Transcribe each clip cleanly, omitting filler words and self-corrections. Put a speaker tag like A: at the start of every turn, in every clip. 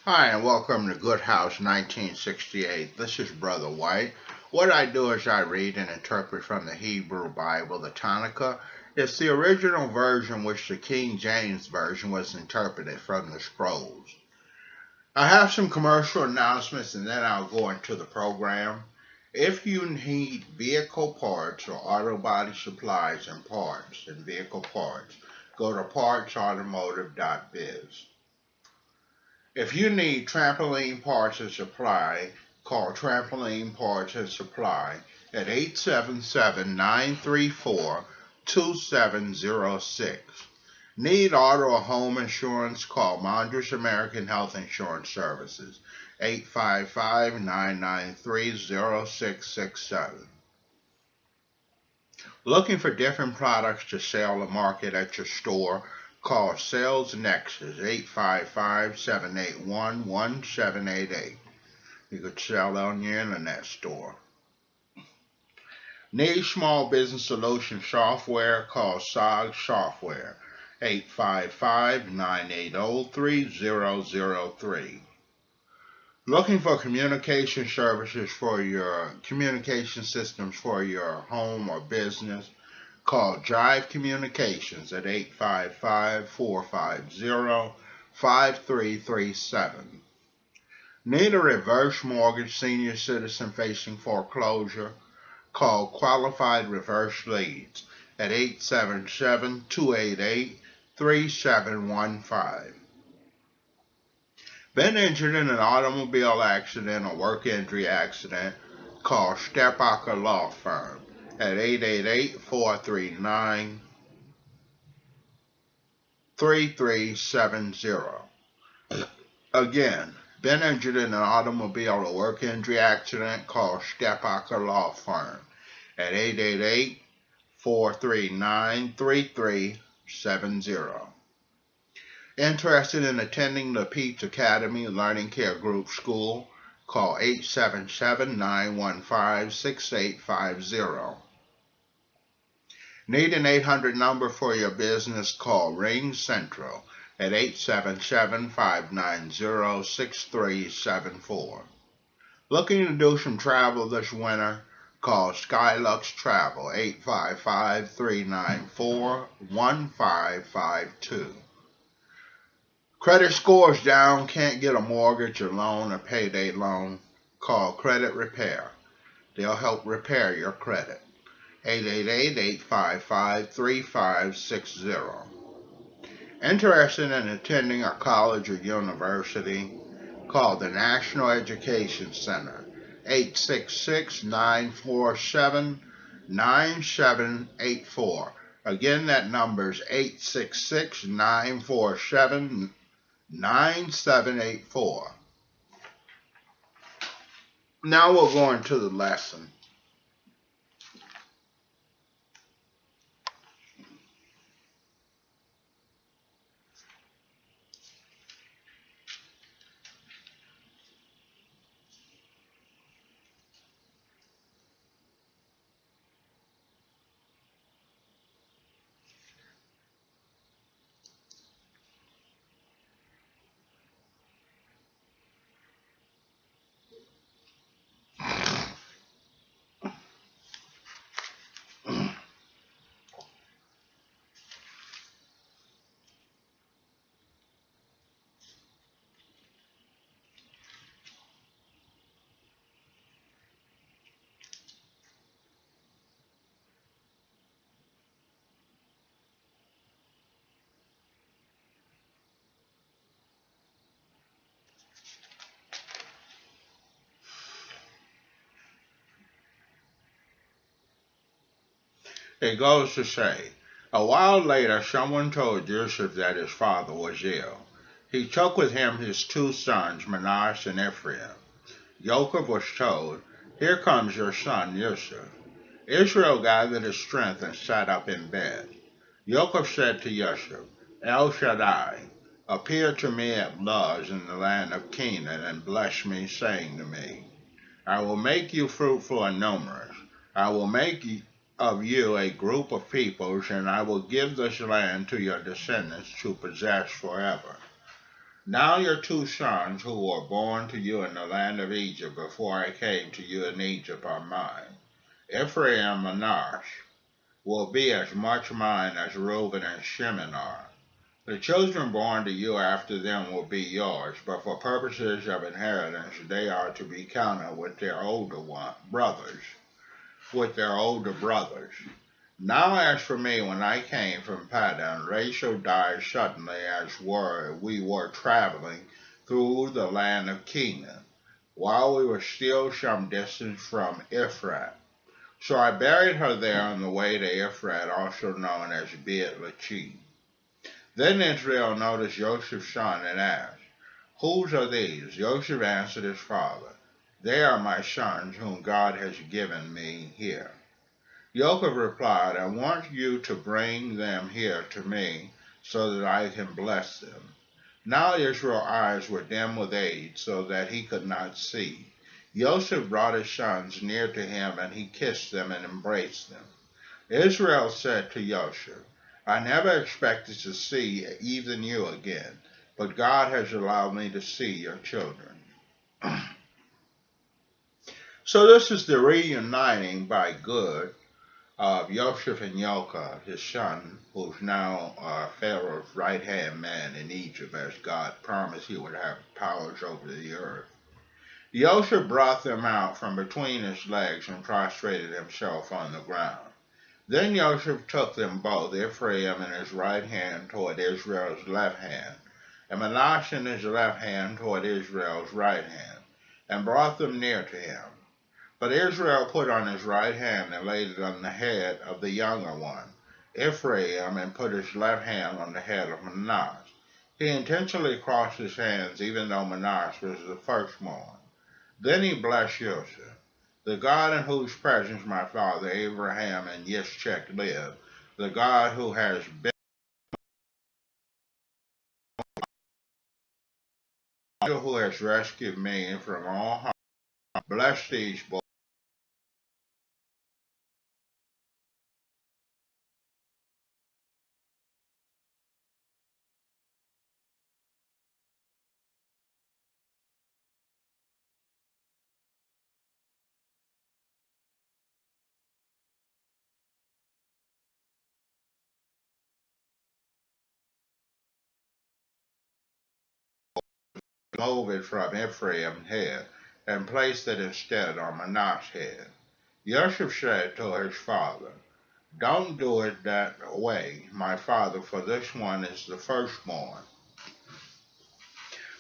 A: Hi, and welcome to Good House 1968. This is Brother White. What I do is I read and interpret from the Hebrew Bible, the Tanakh. It's the original version which the King James Version was interpreted from the scrolls. I have some commercial announcements and then I'll go into the program. If you need vehicle parts or auto body supplies and parts and vehicle parts, go to partsautomotive.biz. If you need trampoline parts and supply, call Trampoline Parts and Supply at 877-934-2706. Need auto or home insurance? Call Mondris American Health Insurance Services, 855-993-0667. Looking for different products to sell or market at your store? Call Sales Nexus, 855-781-1788. You could sell on your internet store. Need small business solution software? Call SOG Software, 855-980-3003. Looking for communication services for your communication systems for your home or business? Call Jive Communications at 855-450-5337. Need a reverse mortgage senior citizen facing foreclosure? Call Qualified Reverse Leads at 877-288-3715. Been injured in an automobile accident or work injury accident? Call Stepacher Law Firm at 888-439-3370. Again, been injured in an automobile or work injury accident? Call Stepacher Law Firm at 888-439-3370. Interested in attending the Peach Academy Learning Care Group School? Call 877-915-6850. Need an 800 number for your business? Call Ring Central at 877-590-6374. Looking to do some travel this winter? Call Skylux Travel, 855-394-1552. Credit scores down, can't get a mortgage or loan or payday loan? Call Credit Repair. They'll help repair your credit. 888-855-3560. Interested in attending a college or university? Call the National Education Center, 866-947-9784. Again, that number's 866-947-9784. Now we'll go into the lesson. It goes to say, a while later someone told Yosef that his father was ill. He took with him his two sons, Manasseh and Ephraim. Yosef was told, here comes your son Yosef. Israel gathered his strength and sat up in bed. Yosef said to Yosef, El Shaddai, appeared to me at Luz in the land of Canaan and blessed me, saying to me, I will make you fruitful and numerous. I will make of you a group of peoples, and I will give this land to your descendants to possess forever. Now your two sons who were born to you in the land of Egypt before I came to you in Egypt are mine. Ephraim and Manasseh will be as much mine as Reuben and Shimon are. The children born to you after them will be yours, but for purposes of inheritance they are to be counted with their older brothers. Now as for me, when I came from Paddan, Rachel died suddenly as we were traveling through the land of Canaan, while we were still some distance from Ephraim. So I buried her there on the way to Ephraim, also known as Beit Lachim. Then Israel noticed Joseph's son and asked, "Whose are these?" Joseph answered his father, "They are my sons whom God has given me here." Yosef replied, "I want you to bring them here to me so that I can bless them." Now Israel's eyes were dim with age, so that he could not see. Yosef brought his sons near to him, and he kissed them and embraced them. Israel said to Yosef, "I never expected to see even you again, but God has allowed me to see your children." So this is the reuniting by good of Yosef and Yokah, his son, who's now Pharaoh's right-hand man in Egypt, as God promised he would have powers over the earth. Yosef brought them out from between his legs and prostrated himself on the ground. Then Yosef took them both, Ephraim in his right hand toward Israel's left hand, and Manasseh in his left hand toward Israel's right hand, and brought them near to him. But Israel put on his right hand and laid it on the head of the younger one, Ephraim, and put his left hand on the head of Manasseh. He intentionally crossed his hands, even though Manasseh was the firstborn. Then he blessed Yosef. "The God in whose presence my father Abraham and Yitzchak lived, the God who has rescued me from all harm, bless these boys remove it from Ephraim's head, and placed it instead on Manasseh's head." Yosef said to his father, "Don't do it that way, my father, for this one is the firstborn.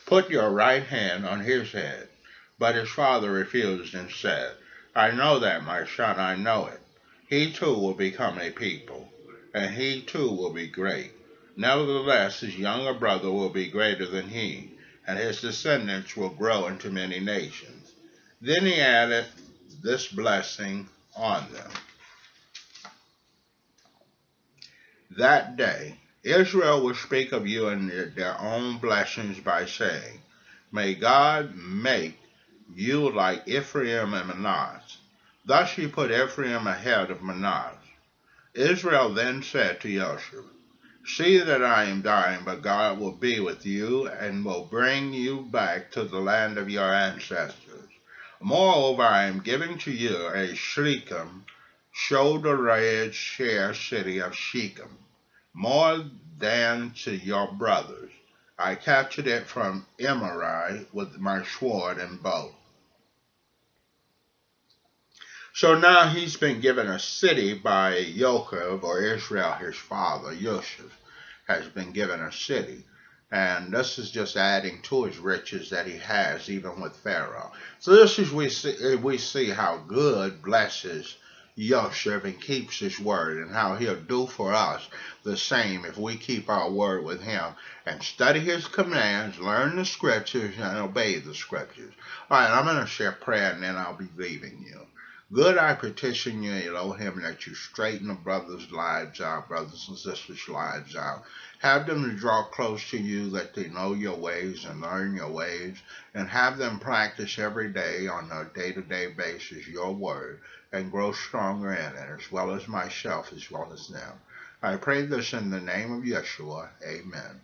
A: Put your right hand on his head." But his father refused and said, "I know that, my son, I know it. He too will become a people, and he too will be great. Nevertheless, his younger brother will be greater than he, and his descendants will grow into many nations." Then he added this blessing on them. That day, Israel will speak of you in their own blessings by saying, "May God make you like Ephraim and Manasseh." Thus he put Ephraim ahead of Manasseh. Israel then said to Yosef, "See that I am dying, but God will be with you and will bring you back to the land of your ancestors. Moreover, I am giving to you a Shechem, shoulder-edged share city of Shechem, more than to your brothers. I captured it from Emori with my sword and bow." So now he's been given a city by Yaakov, or Israel, his father. Yosef has been given a city. And this is just adding to his riches that he has, even with Pharaoh. So this is we see how good blesses Yosef and keeps his word, and how he'll do for us the same if we keep our word with him and study his commands, learn the scriptures, and obey the scriptures. All right, I'm going to share prayer, and then I'll be leaving you. Good, I petition you, Elohim, that you straighten the brothers' lives out, brothers and sisters' lives out. Have them to draw close to you, that they know your ways and learn your ways, and have them practice every day on a day-to-day basis your word, and grow stronger in it, as well as myself, as well as them. I pray this in the name of Yeshua. Amen.